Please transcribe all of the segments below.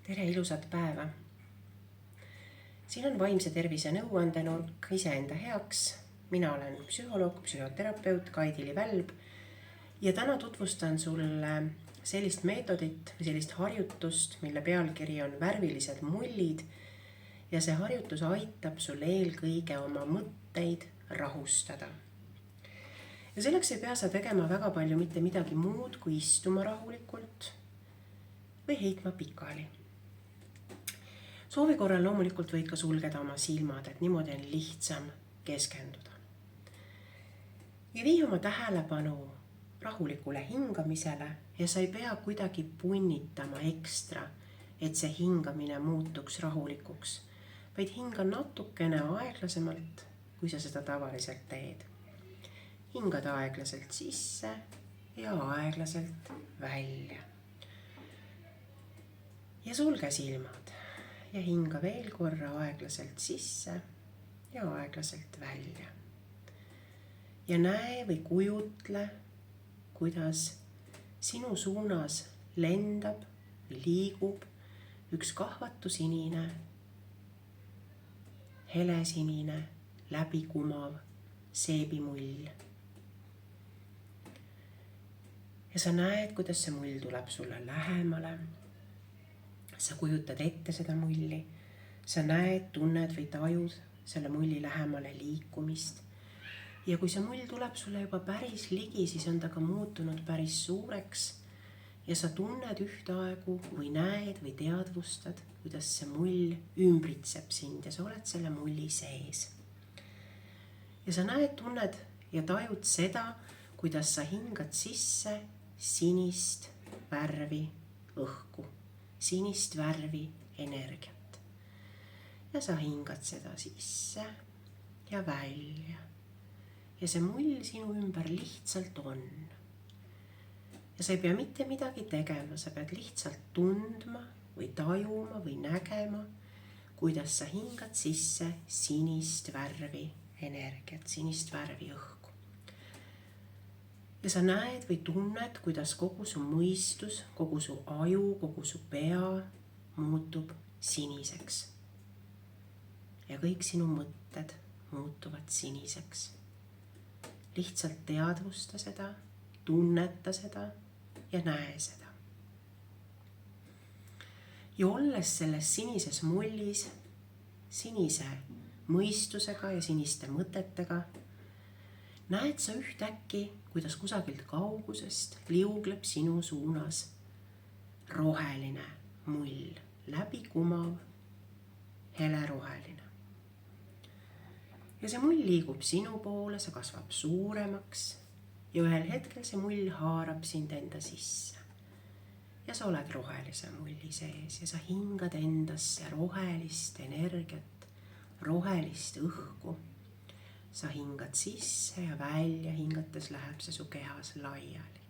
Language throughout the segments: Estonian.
Tere, ilusat päeva! Siin on vaimse tervise nõuandenurk iseenda heaks. Mina olen psühholoog, psühhoterapeut Kaidi Välb ja täna tutvustan sulle sellist meetodit või sellist harjutust, mille pealkiri on värvilised mullid ja see harjutus aitab sul eelkõige oma mõtteid rahustada. Ja selleks ei pea sa tegema väga palju mitte midagi muud, kui istuma rahulikult või heitma pikali. Soovi korral loomulikult võid ka sulgeda oma silmad, et niimoodi on lihtsam keskenduda. Ja vii oma tähelepanu rahulikule hingamisele ja sa ei pea kuidagi punnitama ekstra, et see hingamine muutuks rahulikuks, vaid hinga natukene aeglasemalt, kui sa seda tavaliselt teed. Hingad aeglaselt sisse ja aeglaselt välja. Ja sulge silmad. Ja hinga veel korra aeglaselt sisse ja aeglaselt välja. Ja näe või kujutle, kuidas sinu suunas lendab või liigub üks kahvatu sinine, helesinine, läbikumav seebimull. Ja sa näed, kuidas see mull tuleb sulle lähemale. Sa kujutad ette seda mulli, sa näed, tunned või tajud selle mulli lähemale liikumist. Ja kui see mull tuleb sulle juba päris ligi, siis on ta ka muutunud päris suureks ja sa tunned ühtaegu või näed või teadvustad, kuidas see mull ümbritseb sind ja sa oled selle mulli sees. Ja sa näed, tunned ja tajud seda, kuidas sa hingad sisse sinist värvi õhku. Sinist värvi energiat. Ja sa hingad seda sisse ja välja. Ja see mull sinu ümber lihtsalt on. Ja sa ei pea mitte midagi tegema, sa pead lihtsalt tundma või tajuma või nägema, kuidas sa hingad sisse sinist värvi energiat, sinist värvi õhku. Ja sa näed või tunned, kuidas kogu su mõistus, kogu su aju, kogu su pea muutub siniseks. Ja kõik sinu mõtted muutuvad siniseks. Lihtsalt teadvusta seda, tunneta seda ja näe seda. Ja olles selles sinises mullis, sinise mõistusega ja siniste mõtetega, näed sa ühtäkki, kuidas kusagilt kaugusest liugleb sinu suunas roheline mull, läbikumav, heleroheline. Ja see mull liigub sinu poole, see kasvab suuremaks ja ühel hetkel see mull haarab sind enda sisse. Ja sa oled rohelise mulli sees ja sa hingad endasse rohelist energiat, rohelist õhku. Sa hingad sisse ja välja, hingates läheb see su kehas laiali.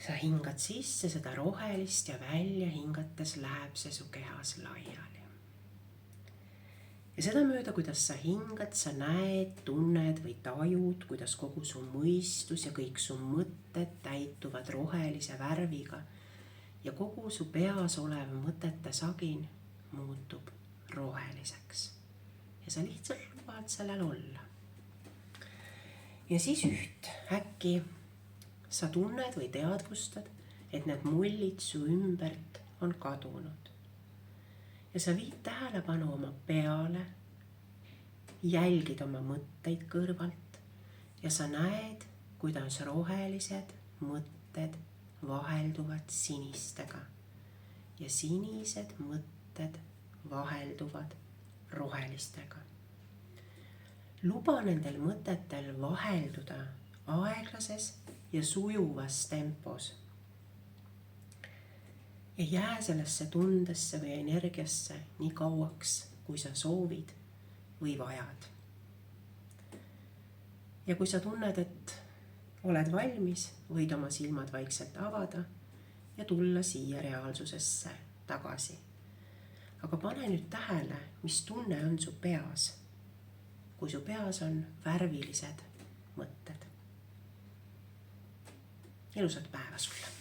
Sa hingad sisse seda rohelist ja välja, hingates läheb see su kehas laiali. Ja seda mööda, kuidas sa hingad, sa näed, tunned või tajud, kuidas kogu su mõistus ja kõik su mõtted täituvad rohelise värviga ja kogu su peas olev mõtete sagin muutub roheliseks. Ja sa lihtsalt lubad sellel olla. Ja siis äkki sa tunned või teadvustad, et need mullid su ümbert on kadunud. Ja sa viid tähelepanu oma peale, jälgid oma mõtteid kõrvalt ja sa näed, kuidas rohelised mõtted vahelduvad sinistega ja sinised mõtted vahelduvad rohelistega. Luba nendel mõtetel vahelduda aeglases ja sujuvas tempos. Ja jää sellesse tundesse või energiasse nii kauaks, kui sa soovid või vajad. Ja kui sa tunned, et oled valmis, võid oma silmad vaikselt avada ja tulla siia reaalsusesse tagasi. Aga pane nüüd tähele, mis tunne on su peas, kui su peas on värvilised mõtted. Ilusat päeva sulle!